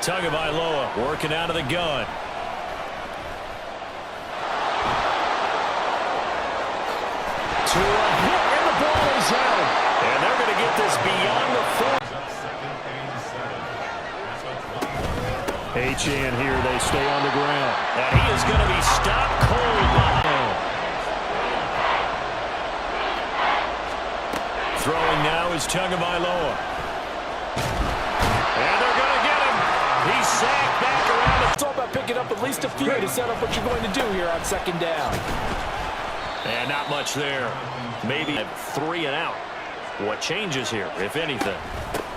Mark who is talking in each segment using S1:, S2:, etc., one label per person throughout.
S1: Tagovailoa working out of the gun. To a hit, and the ball is out. And they're going to get this beyond the 4. H.N. here, they stay on the ground. And he is going to be stopped cold behind. Throwing now is Tagovailoa. And they're going to get him. He's sacked back around.
S2: It's all about picking up at least a few to set up what you're going to do here on second down.
S1: And not much there. Maybe 3 and out. What changes here, if anything?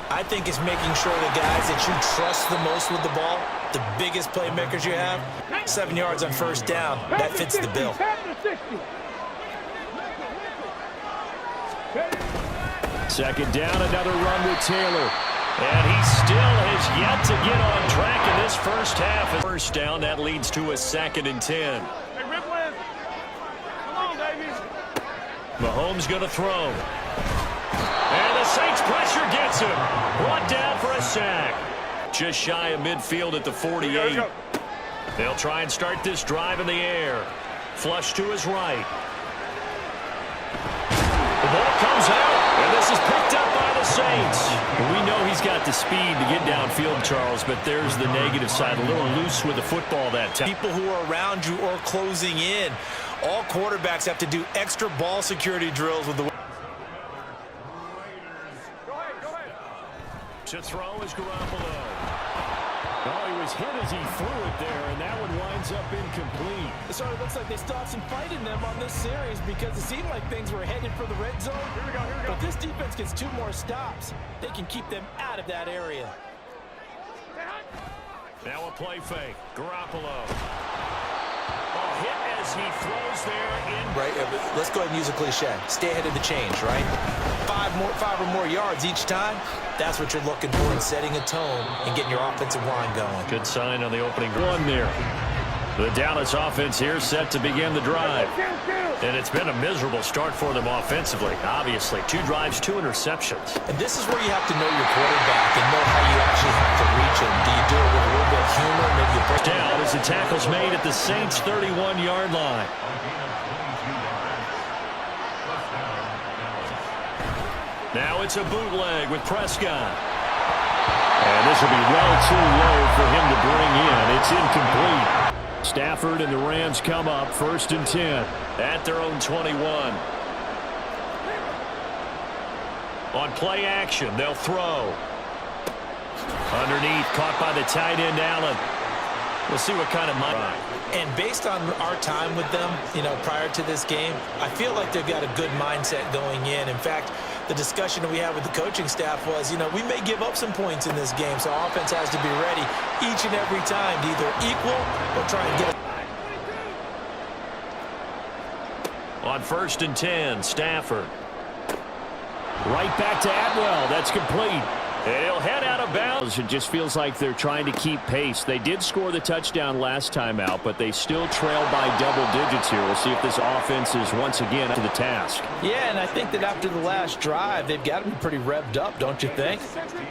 S2: I think it's making sure the guys that you trust the most with the ball, the biggest playmakers you have, 7 yards on first down, that fits the bill.
S1: Second down, another run with Taylor. And he still has yet to get on track in this first half. First down, that leads to a 2nd and 10. Mahomes going to throw. And the Saints pressure gets him. Brought down for a sack. Just shy of midfield at the 48. They'll try and start this drive in the air. Flush to his right. The ball comes out, and this is picked up by the Saints. We know he's got the speed to get downfield, Charles, but there's the negative side. A little loose with the football that time.
S2: People who are around you or closing in. All quarterbacks have to do extra ball security drills with the...
S1: To throw is Garoppolo. Oh, he was hit as he threw it there, and that one winds up incomplete.
S3: It sort of looks like they stopped some fight in them on this series because it seemed like things were headed for the red zone. Here we go. But this defense gets 2 more stops. They can keep them out of that area.
S1: Now a play fake. Garoppolo. Hit as he throws there in.
S2: Right, let's go ahead and use a cliche. Stay ahead of the change, right? 5 or more yards each time. That's what you're looking for in setting a tone and getting your offensive line going.
S1: Good sign on the opening run there. The Dallas offense here set to begin the drive. And it's been a miserable start for them offensively. Obviously, 2 drives, 2 interceptions.
S2: And this is where you have to know your quarterback and know how you actually have to reach him. Do you do it with a little bit of humor? Maybe you break
S1: down as the tackle's made at the Saints' 31-yard line. Now it's a bootleg with Prescott. And this will be well too low for him to bring in. It's incomplete. Stafford and the Rams come up 1st and 10 at their own 21. On play action, they'll throw. Underneath, caught by the tight end, Allen. We'll see what kind of mind.
S2: And based on our time with them, prior to this game, I feel like they've got a good mindset going in. In fact, the discussion that we had with the coaching staff was, we may give up some points in this game, so our offense has to be ready each and every time to either equal or try and get it.
S1: On 1st and 10, Stafford. Right back to Atwell. That's complete. And he'll head out of bounds.
S4: It just feels like they're trying to keep pace. They did score the touchdown last time out, but they still trail by double digits here. We'll see if this offense is once again up to the task.
S3: Yeah, and I think that after the last drive, they've got to be pretty revved up, don't you think?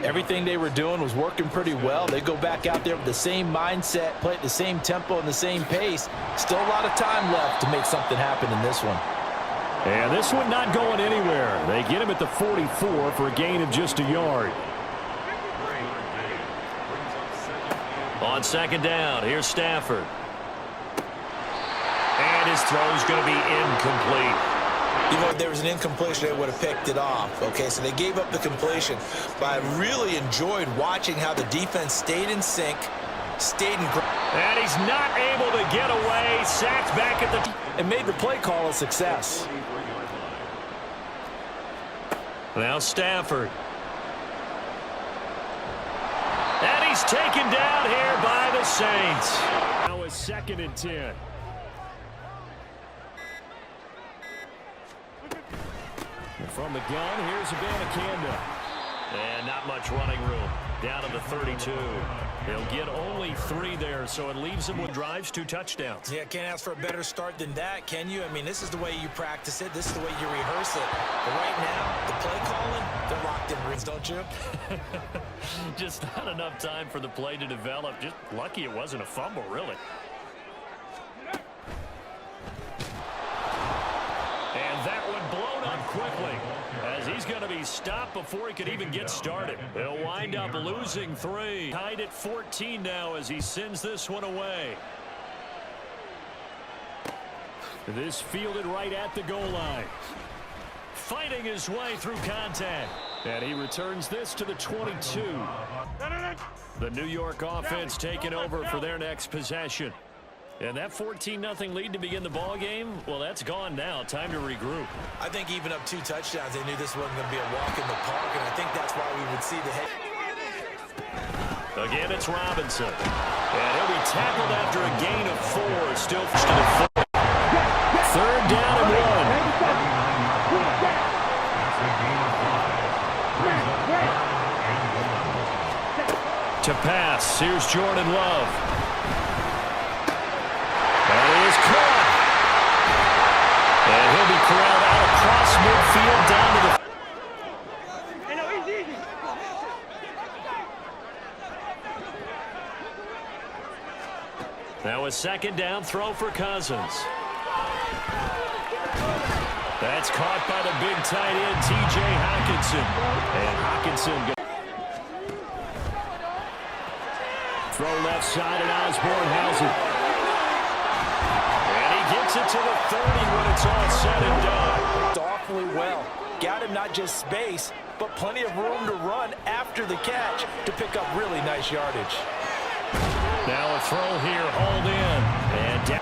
S3: Everything they were doing was working pretty well. They go back out there with the same mindset, play at the same tempo and the same pace. Still a lot of time left to make something happen in this one.
S1: And this one not going anywhere. They get him at the 44 for a gain of just a yard. On 2nd down, here's Stafford. And his throw's going to be incomplete.
S2: There was an incompletion, they would have picked it off. Okay, so they gave up the completion. But I really enjoyed watching how the defense stayed in sync, stayed in...
S1: And he's not able to get away. Sacked back at the...
S3: And made the play call a success.
S1: Now Stafford. And he's taken down here by the Saints. Now a 2nd and 10. And from the gun, here's Abanikanda. And not much running room. Down to the 32. They'll get only 3 there, so it leaves them with drives, 2 touchdowns.
S2: Yeah, can't ask for a better start than that, can you? I mean, this is the way you practice it. This is the way you rehearse it. But right now, the play calling, they're locked in rings, don't you?
S1: Just not enough time for the play to develop. Just lucky it wasn't a fumble, really. And that one blown up quickly, as he's going to be stopped before he could even get started. He'll wind up losing 3. Tied at 14 now as he sends this one away. This fielded right at the goal line. Fighting his way through contact. And he returns this to the 22. The New York offense taking over for their next possession. And that 14-0 lead to begin the ball game, well, that's gone now. Time to regroup.
S2: I think even up 2 touchdowns, they knew this wasn't going to be a walk in the park, and I think that's why we would see the head.
S1: Again, it's Robinson. And he'll be tackled after a gain of 4. Still to the 4. 3rd down and 1. To pass, here's Jordan Love. And he is caught. And he'll be corralled out across midfield down to the... Now a 2nd down throw for Cousins. That's caught by the big tight end, T.J. Hockenson. And Hockenson throw left side, and Osborne has it. And he gets it to the 30 when it's all said and done.
S2: Awfully well. Got him not just space, but plenty of room to run after the catch to pick up really nice yardage.
S1: Now a throw here, hauled in. And down.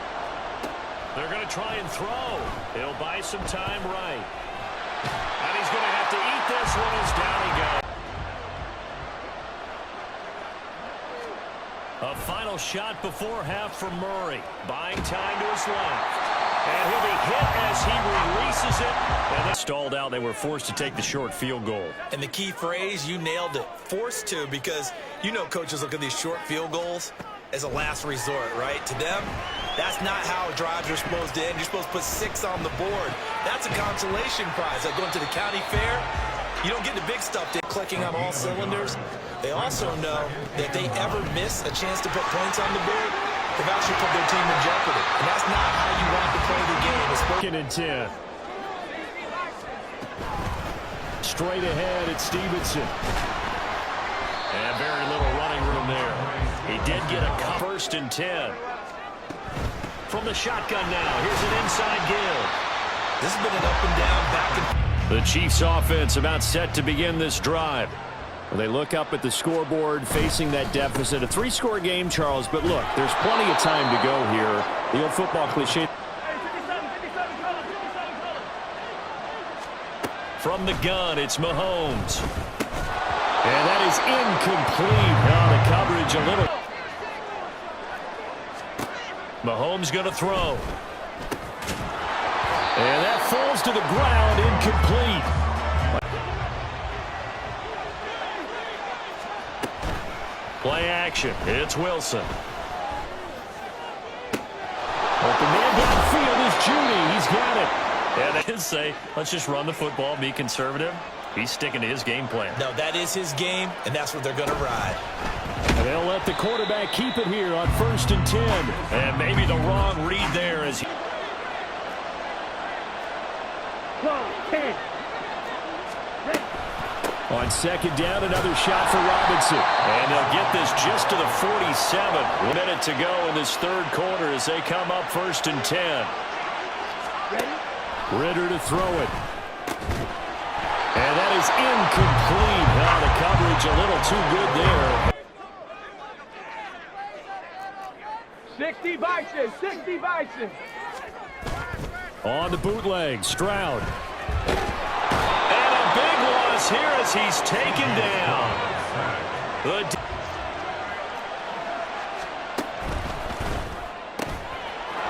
S1: They're going to try and throw. He'll buy some time right. And he's going to have to eat this one as down he goes. A final shot before half from Murray. Buying time to his left. And he'll be hit as he releases it. And then stalled out. They were forced to take the short field goal.
S2: And the key phrase, you nailed it. Forced to, because you know coaches look at these short field goals as a last resort, right? To them, that's not how drives are supposed to end. You're supposed to put 6 on the board. That's a consolation prize. Like going to the county fair, you don't get the big stuff. They're clicking on all cylinders. They also know that if they ever miss a chance to put points on the board, they've actually put their team in jeopardy. And that's not how you want to play the game. It's
S1: 2nd and 10. Straight ahead, it's Stevenson. And very little running room there. He did get a 1st and 10. From the shotgun now, here's an inside give.
S2: This has been an up and down, back and...
S1: The Chiefs offense about set to begin this drive. Well, they look up at the scoreboard facing that deficit. A 3-score game, Charles, but look, there's plenty of time to go here. The old football cliche. From the gun, it's Mahomes. And that is incomplete. Now the coverage a little. Mahomes going to throw. And that falls to the ground, incomplete. Play action. It's Wilson. Open man downfield is Judy. He's got it. And they say, let's just run the football, be conservative. He's sticking to his game plan.
S2: No, that is his game, and that's what they're going to ride.
S1: And they'll let the quarterback keep it here on 1st and 10. And maybe the wrong read there as he... On 2nd down, another shot for Robinson. And they'll get this just to the 47. 1 minute to go in this 3rd quarter as they come up 1st and 10. Ritter to throw it. And that is incomplete. Now the coverage a little too good there.
S5: 60 Vikings, 60 Vikings.
S1: On the bootleg, Stroud. And a big loss here as he's taken down.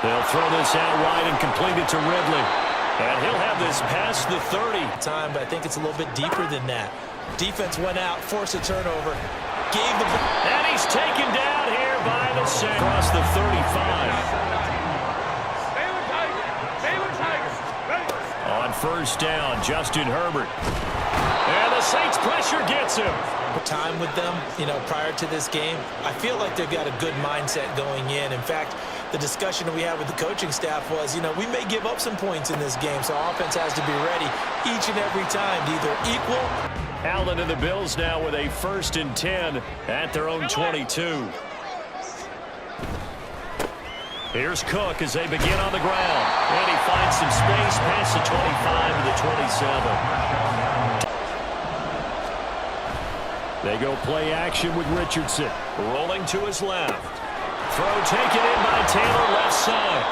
S1: They'll throw this out wide and complete it to Ridley. And he'll have this past the 30.
S2: Time, but I think it's a little bit deeper than that. Defense went out, forced a turnover, gave the...
S1: And he's taken down here by the center. Across the 35. On first down, Justin Herbert. And the Saints pressure gets him.
S2: Time with them, prior to this game, I feel like they've got a good mindset going in. In fact, the discussion that we had with the coaching staff was, we may give up some points in this game, so our offense has to be ready each and every time to either equal.
S1: Allen and the Bills now with a 1st and 10 at their own 22. Here's Cook as they begin on the ground. And he finds some space past the 25 to the 27. They go play action with Richardson. Rolling to his left. Throw taken in by Taylor, left side.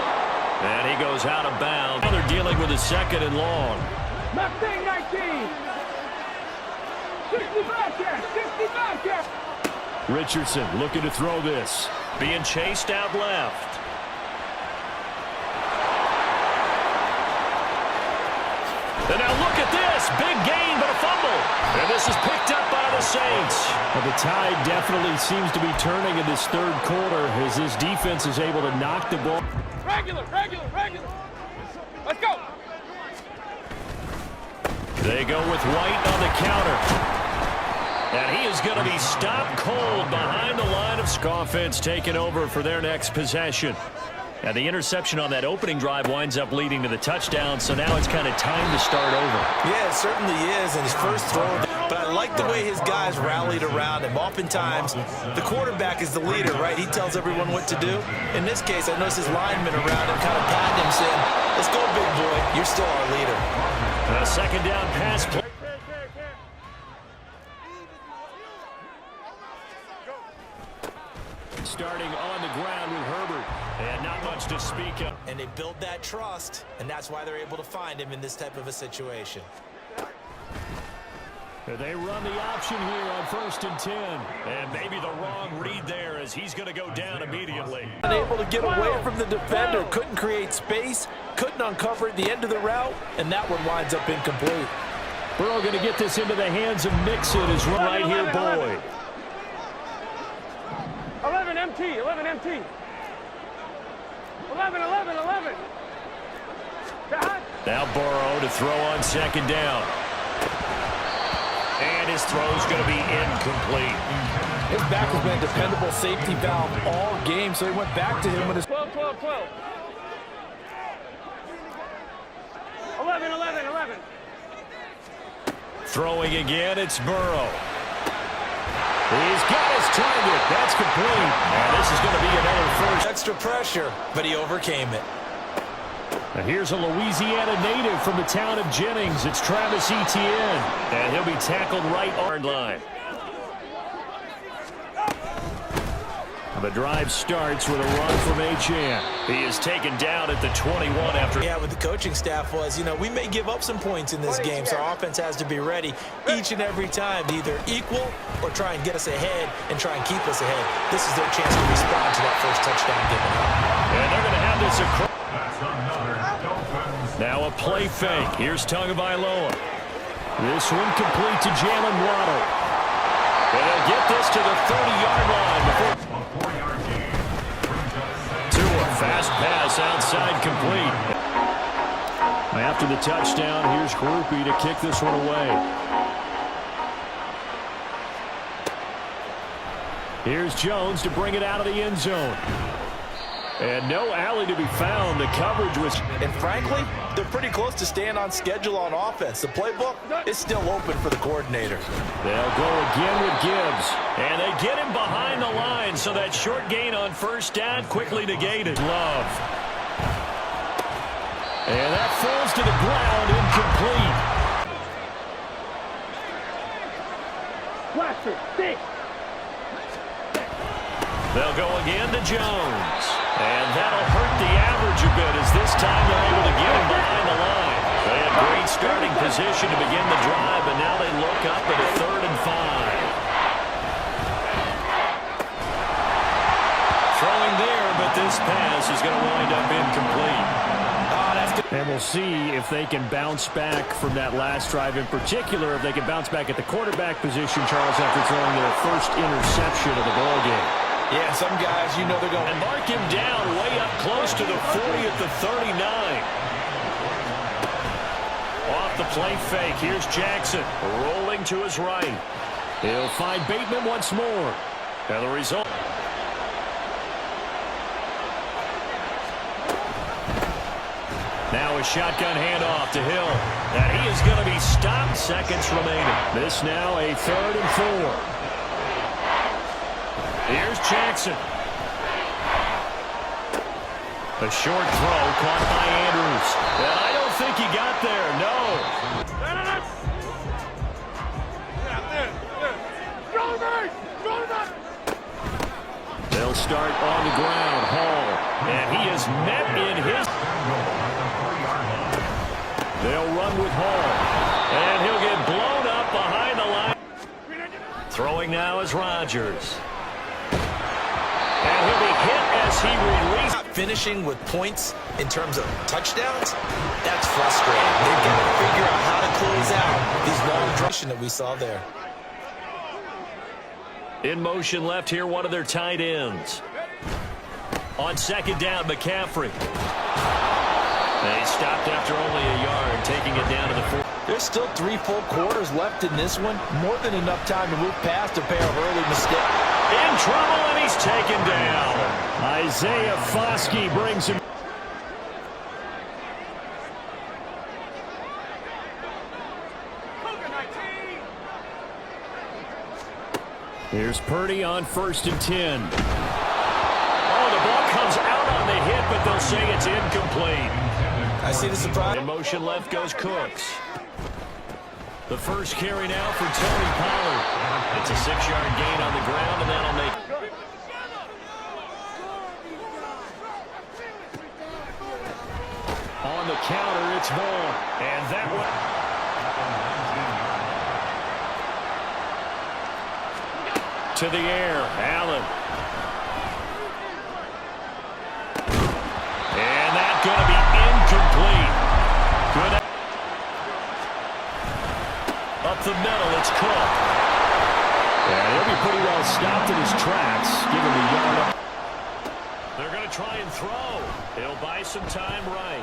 S1: And he goes out of bounds. Now they're dealing with a 2nd and long.
S5: Mustang 19. 65 there. 65 there.
S1: Richardson looking to throw this. Being chased out left. And now look at this. Big gain, but a fumble. And this is picked up by the Saints.
S4: Well, the tide definitely seems to be turning in this 3rd quarter as this defense is able to knock the ball.
S5: Regular. Let's go.
S1: They go with White on the counter. And he is going to be stopped cold behind the line of offense taking over for their next possession. Now, the interception on that opening drive winds up leading to the touchdown, so now it's kind of time to start over.
S2: Yeah, it certainly is in his first throw. But I like the way his guys rallied around him. Oftentimes, the quarterback is the leader, right? He tells everyone what to do. In this case, I noticed his linemen around him kind of patting him, saying, let's go, big boy. You're still our leader.
S1: A 2nd down pass play. Starting on the ground with Herbert. And not much to speak of.
S2: And they build that trust, and that's why they're able to find him in this type of a situation.
S1: They run the option here on 1st and 10. And maybe the wrong read there as he's going to go down immediately.
S3: Unable to get away from the defender, couldn't create space, couldn't uncover at the end of the route, and that one winds up incomplete.
S4: Burrow going to get this into the hands of Mixon as right here, Boyd.
S5: 11 MT. 11.
S1: Now Burrow to throw on 2nd down. And his throw's going to be incomplete.
S3: His back has been a dependable safety valve all game, so he went back to him with his...
S5: 12. 11.
S1: Throwing again, it's Burrow. He's got his target. That's complete. And this is going to be another 1st.
S2: Extra pressure, but he overcame it.
S1: Now here's a Louisiana native from the town of Jennings. It's Travis Etienne. And he'll be tackled right on line. The drive starts with a run from Etienne. He is taken down at the 21 after...
S2: Yeah, with the coaching staff was, we may give up some points in this game, so our offense has to be ready each and every time to either equal or try and get us ahead and try and keep us ahead. This is their chance to respond to that first touchdown given up.
S1: And they're going to have this across. Now a play fake. Here's Tagovailoa. This one complete to Jalen Waddle. And they'll get this to the 30-yard line before... Fast pass outside complete. After the touchdown, here's Groupie to kick this one away. Here's Jones to bring it out of the end zone. And no alley to be found. The coverage was...
S3: And frankly, they're pretty close to staying on schedule on offense. The playbook is still open for the coordinator.
S1: They'll go again with Gibbs. And they get him behind the line, so that short gain on 1st down quickly negated. Love. And that falls to the ground, incomplete. They'll go again to Jones. And that'll hurt the average a bit as this time they're able to get him behind the line. They had great starting position to begin the drive, but now they look up at a 3rd and 5. Throwing there, but this pass is going to wind up incomplete.
S4: And we'll see if they can bounce back from that last drive, in particular if they can bounce back at the quarterback position, Charles, after throwing their first interception of the ballgame.
S3: Yeah, some guys, you know they're going
S1: And mark him down way up close to the 40 at the 39. Off the play fake, here's Jackson rolling to his right. He'll find Bateman once more. And the result. Now a shotgun handoff to Hill. And he is going to be stopped, seconds remaining. This now a 3rd and 4. Here's Jackson. A short throw caught by Andrews. And I don't think he got there, no. They'll start on the ground. Hall. And he is met in his. They'll run with Hall. And he'll get blown up behind the line. Throwing now is Rodgers. And he'll be hit as he releases.
S2: Finishing with points in terms of touchdowns, that's frustrating. They've got to figure out how to close out these long drives that we saw there.
S1: In motion left here, one of their tight ends. On second down, McCaffrey. And he stopped after only a yard, taking it down to the 4.
S3: There's still 3 full quarters left in this one. More than enough time to move past a pair of early mistakes.
S1: In trouble, and he's taken down.
S4: Isaiah Foskey brings him. Here's Purdy on 1st and 10.
S1: Oh, the ball comes out on the hit, but they'll say it's incomplete.
S2: I see the surprise.
S1: In motion left goes Cooks. The first carry now for Tony Pollard. It's a 6-yard gain on the ground, and that'll make.
S4: On the counter, it's Vaughn.
S1: And that one. To the air, Allen. And that's going to be incomplete. Good. Up the middle, it's Cook.
S4: And he'll be pretty well stopped in his tracks, given the yard up.
S1: They're going to try and throw. He'll buy some time right.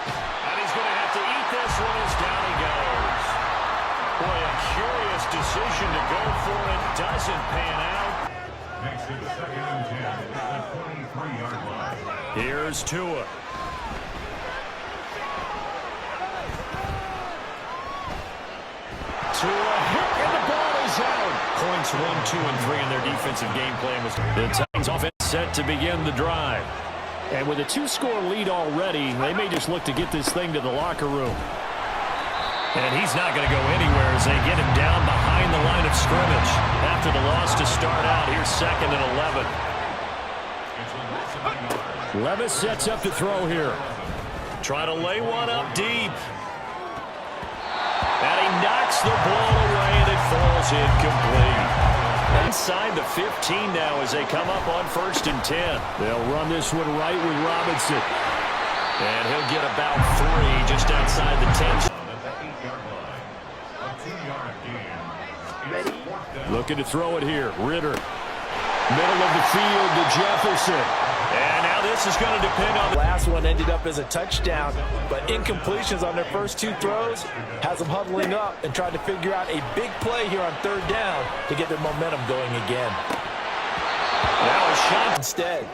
S1: And he's going to have to eat this one as down he goes. Boy, a curious decision to go for it. Doesn't pan out.
S6: Makes it 2nd and 10 at the 23-yard line.
S1: Here's Tua. Tua hit, and the ball is out. Points 1, 2, and 3 in their defensive game plan. Was the Titans offense set to begin the drive.
S4: And with a 2-score lead already, they may just look to get this thing to the locker room.
S1: And he's not going to go anywhere as they get him down behind the line of scrimmage. After the loss to start out, here's 2nd and 11.
S4: Levis sets up to throw here.
S1: Try to lay one up deep. And he knocks the ball away, and it falls incomplete. Inside the 15 now as they come up on 1st and 10.
S4: They'll run this one right with Robinson.
S1: And he'll get about 3 just outside the 10.
S4: Looking to throw it here. Ritter. Middle of the field to Jefferson.
S1: And now this is going to depend on.
S3: The last one ended up as a touchdown, but incompletions on their first 2 throws has them huddling up and trying to figure out a big play here on 3rd down to get their momentum going again.
S1: Now a shot
S3: instead.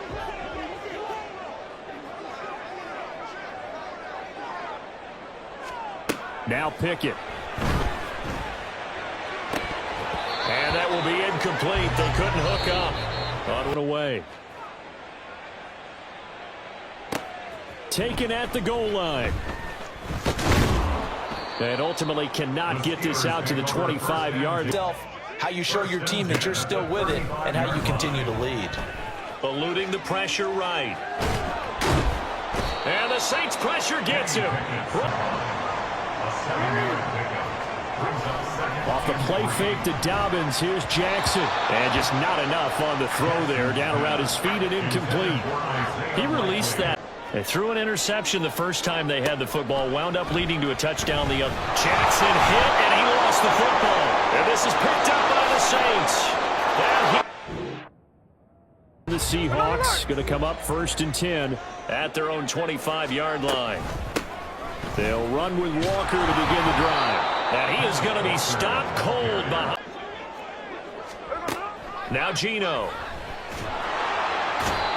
S4: Now Pickett.
S1: And that will be incomplete. They couldn't hook up.
S4: On away. Taken at the goal line. And ultimately cannot get this out to the 25-yard.
S3: How you show your team that you're still with it and how you continue to lead.
S1: Eluding the pressure right. And the Saints pressure gets him.
S4: Off the play fake to Dobbins. Here's Jackson. And just not enough on the throw there. Down around his feet and incomplete.
S1: He released that. They threw an interception the first time they had the football, wound up leading to a touchdown the other. Jackson hit, and he lost the football. And this is picked up by the Saints.
S4: The Seahawks going to come up 1st and 10
S1: at their own 25-yard line.
S4: They'll run with Walker to begin the drive.
S1: And he is going to be stopped cold behind. Now Geno.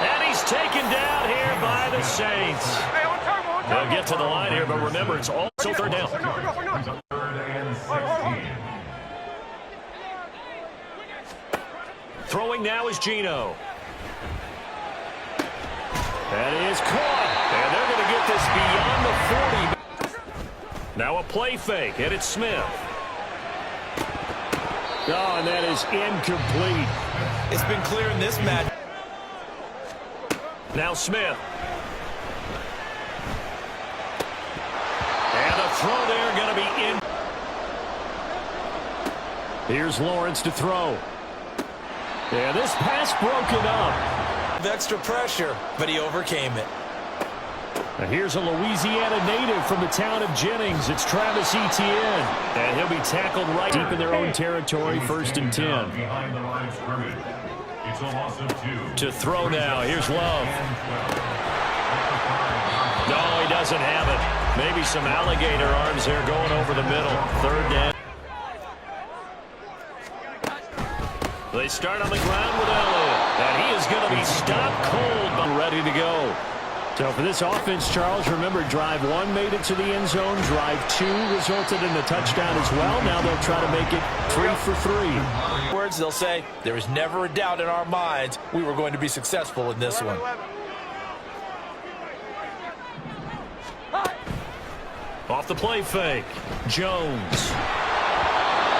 S1: And he's taken down here by the Saints. They'll get to the line here, but remember, it's also 3rd down.
S6: 3rd and 16.
S1: Throwing now is Geno. That is caught. And they're going to get this beyond the 40. Now a play fake, and it's Smith.
S4: Oh, and that is incomplete.
S2: It's been clear in this match.
S1: Now Smith. And the throw there going to be in.
S4: Here's Lawrence to throw. Yeah, this pass broken up.
S2: Extra pressure, but he overcame it.
S4: Now here's a Louisiana native from the town of Jennings. It's Travis Etienne.
S1: And he'll be tackled right
S4: deep in their own territory, 1st and 10.
S6: Behind the line of scrimmage. It's a loss of 2.
S1: To throw now. Here's Love. No, he doesn't have it. Maybe some alligator arms there going over the middle. 3rd down. They start on the ground with Elliott. And he is going to be stopped cold but ready to go.
S4: So for this offense, Charles, remember, drive 1 made it to the end zone. Drive 2 resulted in the touchdown as well. Now they'll try to make it 3 for 3.
S3: Words, they'll say, there was never a doubt in our minds we were going to be successful in this one.
S1: Off the play fake. Jones.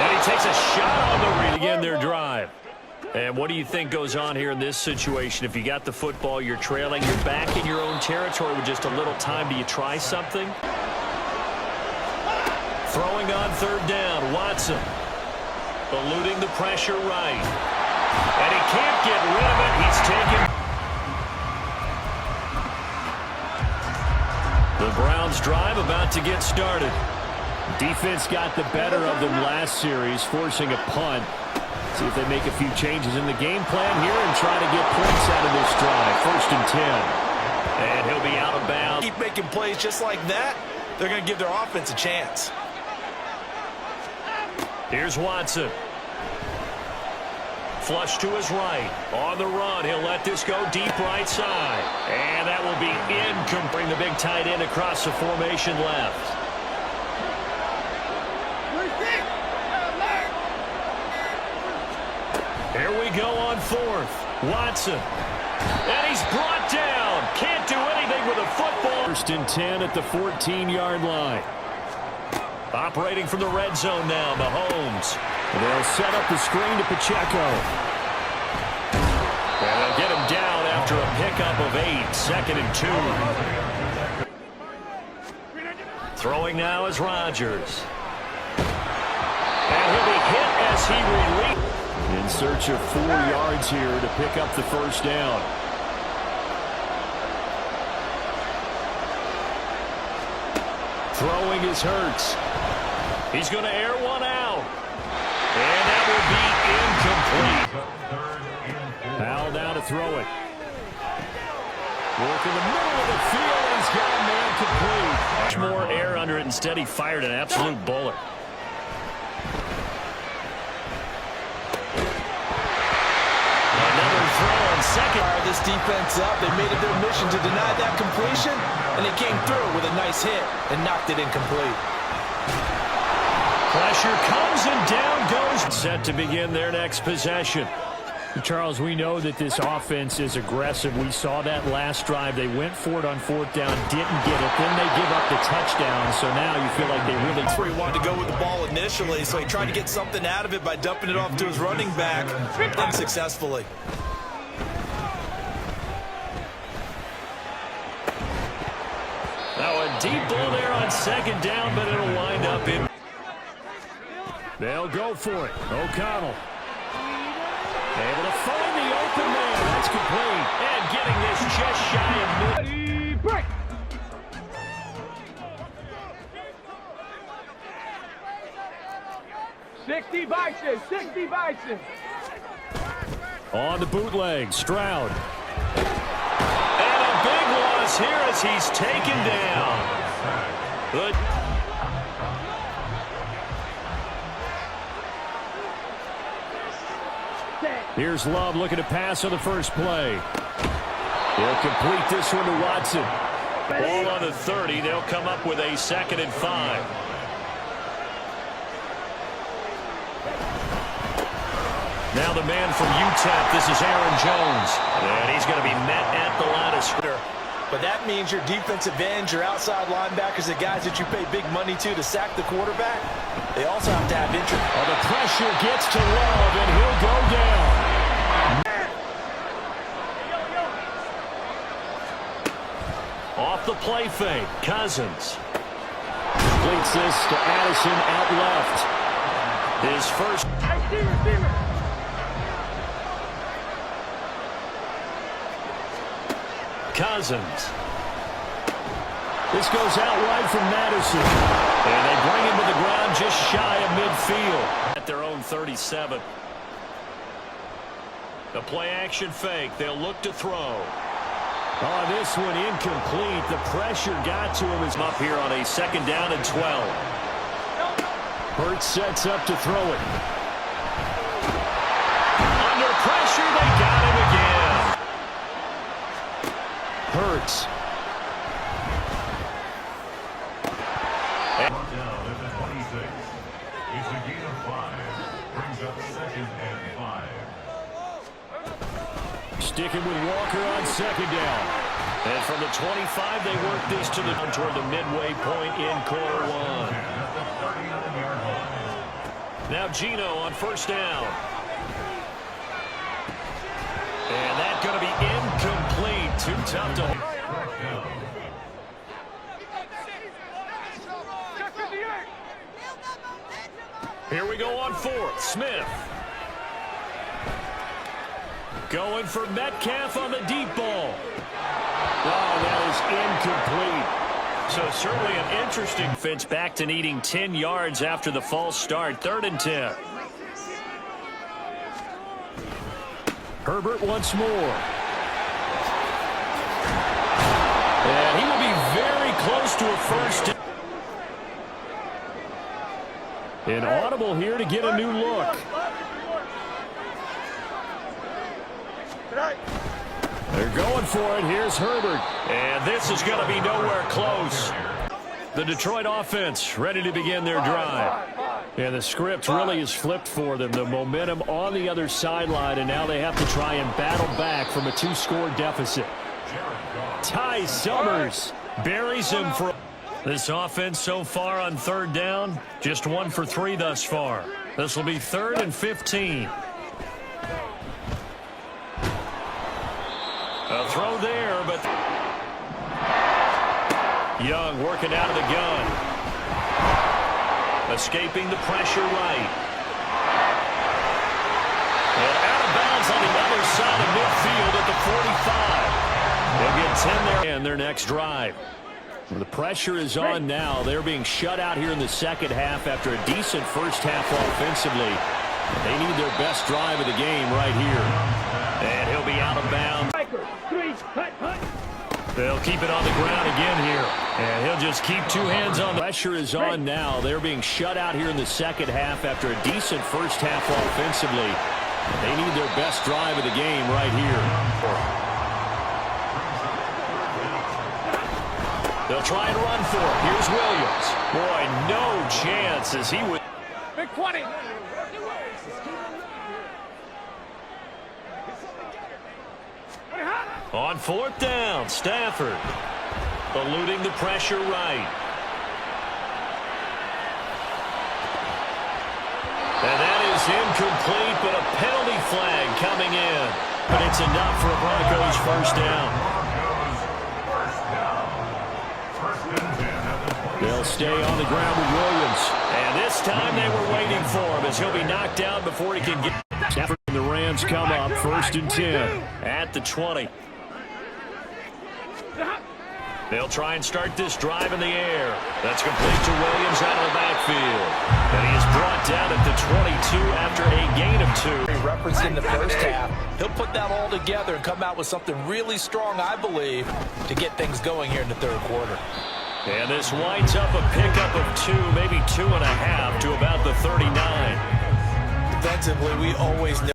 S1: And he takes a shot on the read again their drive. And what do you think goes on here in this situation? If you got the football, you're trailing, you're back in your own territory with just a little time. Do you try something? Throwing on 3rd down. Watson. Eluding the pressure right. And he can't get rid of it. He's taken. The Browns drive about to get started.
S4: Defense got the better of them last series, forcing a punt. See if they make a few changes in the game plan here and try to get points out of this drive. 1st and 10.
S1: And he'll be out of bounds.
S2: Keep making plays just like that, they're going to give their offense a chance.
S1: Here's Watson. Flush to his right. On the run, he'll let this go deep right side. And that will be incomplete. Bring the big tight end across the formation left. Here we go on 4th. Watson. And he's brought down. Can't do anything with a football.
S4: 1st and 10 at the 14-yard line.
S1: Operating from the red zone now, Mahomes.
S4: They'll set up the screen to Pacheco.
S1: And they'll get him down after a pickup of 8. 2nd and 2. Throwing now is Rodgers. And he'll be hit as he releases.
S4: In search of 4 yards here to pick up the 1st down.
S1: Throwing is Hurts. He's going to air one out. And that will be incomplete.
S4: Hal now to throw it. Work in the middle of the field. He's got a man complete.
S1: Much more air under it. Instead, he fired an absolute bullet. Another throw on 2nd.
S2: Fire this defense up. They made it their mission to deny that completion, and they came through with a nice hit and knocked it incomplete.
S1: Pressure comes and down goes. Set to begin their next possession.
S4: Charles, we know that this offense is aggressive. We saw that last drive. They went for it on 4th down, didn't get it. Then they give up the touchdown. So now you feel like they really...
S2: That's where he wanted to go with the ball initially, so he tried to get something out of it by dumping it off to his running back unsuccessfully.
S1: Now a deep ball there on 2nd down, but it'll wind up in...
S4: They'll go for it. O'Connell. Able to find the open man. That's complete.
S1: And getting this just shy of mid.
S5: 60 Vikings, 60 Vikings.
S4: On the bootleg, Stroud.
S1: And a big loss here as he's taken down. Good.
S4: Here's Love looking to pass on the first play. He'll complete this one to Watson.
S1: Ball on the 30. They'll come up with a 2nd and 5. Now the man from UTEP, this is Aaron Jones. And he's going to be met at the line of scrimmage.
S2: But that means your defensive ends, your outside linebackers, the guys that you pay big money to sack the quarterback, they also have to have interest.
S4: Oh, the pressure gets to Love, and he'll go down.
S1: Off the play fake, Cousins.
S4: Completes this to Addison out left.
S1: His first. Cousins.
S4: This goes out wide from Madison.
S1: And they bring him to the ground just shy of midfield. At their own 37. The play action fake. They'll look to throw.
S4: Oh, this one incomplete. The pressure got to him.
S1: Is up here on a 2nd down and 12.
S4: Hurts sets up to throw it.
S1: Under pressure, they got him again.
S4: Hurts.
S6: Down at the 26. It's a gain of 5. Brings up 2nd and 5.
S4: Sticking with Walker on 2nd down.
S1: And from the 25, they work this to the toward the midway point in quarter 1. Now Gino on 1st down. And that's going to be incomplete. Too tough to hold. Here we go on 4th. Smith. Going for Metcalf on the deep ball.
S4: Oh, that is incomplete.
S1: So certainly an interesting defense back to needing 10 yards after the false start. 3rd and 10.
S4: Herbert once more.
S1: And he will be very close to a first.
S4: An audible here to get a new look. They're going for it. Here's Herbert.
S1: And this is going to be nowhere close. The Detroit offense ready to begin their drive.
S4: And the script really is flipped for them. The momentum on the other sideline, and now they have to try and battle back from a 2-score deficit. Ty Summers
S1: Buries him for this offense so far on 3rd down. Just 1 for 3 thus far. This will be 3rd and 15. A throw there, but Young working out of the gun. Escaping the pressure right. And out of bounds on the other side of midfield at the 45. They'll get 10 there in their next drive.
S4: Well, the pressure is on now. They're being shut out here in the 2nd half after a decent first half offensively. They need their best drive of the game right here.
S1: And he'll be out of bounds. They'll keep it on the ground again here. And he'll just keep 2 hands on the
S4: pressure is on now. They're being shut out here in the 2nd half after a decent first half offensively. They need their best drive of the game right here.
S1: They'll try and run for it. Here's Williams. Boy, no chance as he would.
S5: Big 20.
S1: On 4th down, Stafford eluding the pressure right. And that is incomplete, but a penalty flag coming in. But it's enough for a Broncos first down.
S4: They'll stay on the ground with Williams.
S1: And this time they were waiting for him as he'll be knocked down before he can get.
S4: Stafford and the Rams come up 1st and 10.
S1: At the 20. They'll try and start this drive in the air. That's complete to Williams out of the backfield. And he is brought down at the 22 after a gain of 2.
S3: He referenced in the first half. He'll put that all together and come out with something really strong, I believe, to get things going here in the third quarter.
S1: And this winds up a pickup of 2, maybe 2.5 to about the 39.
S2: Defensively, we always know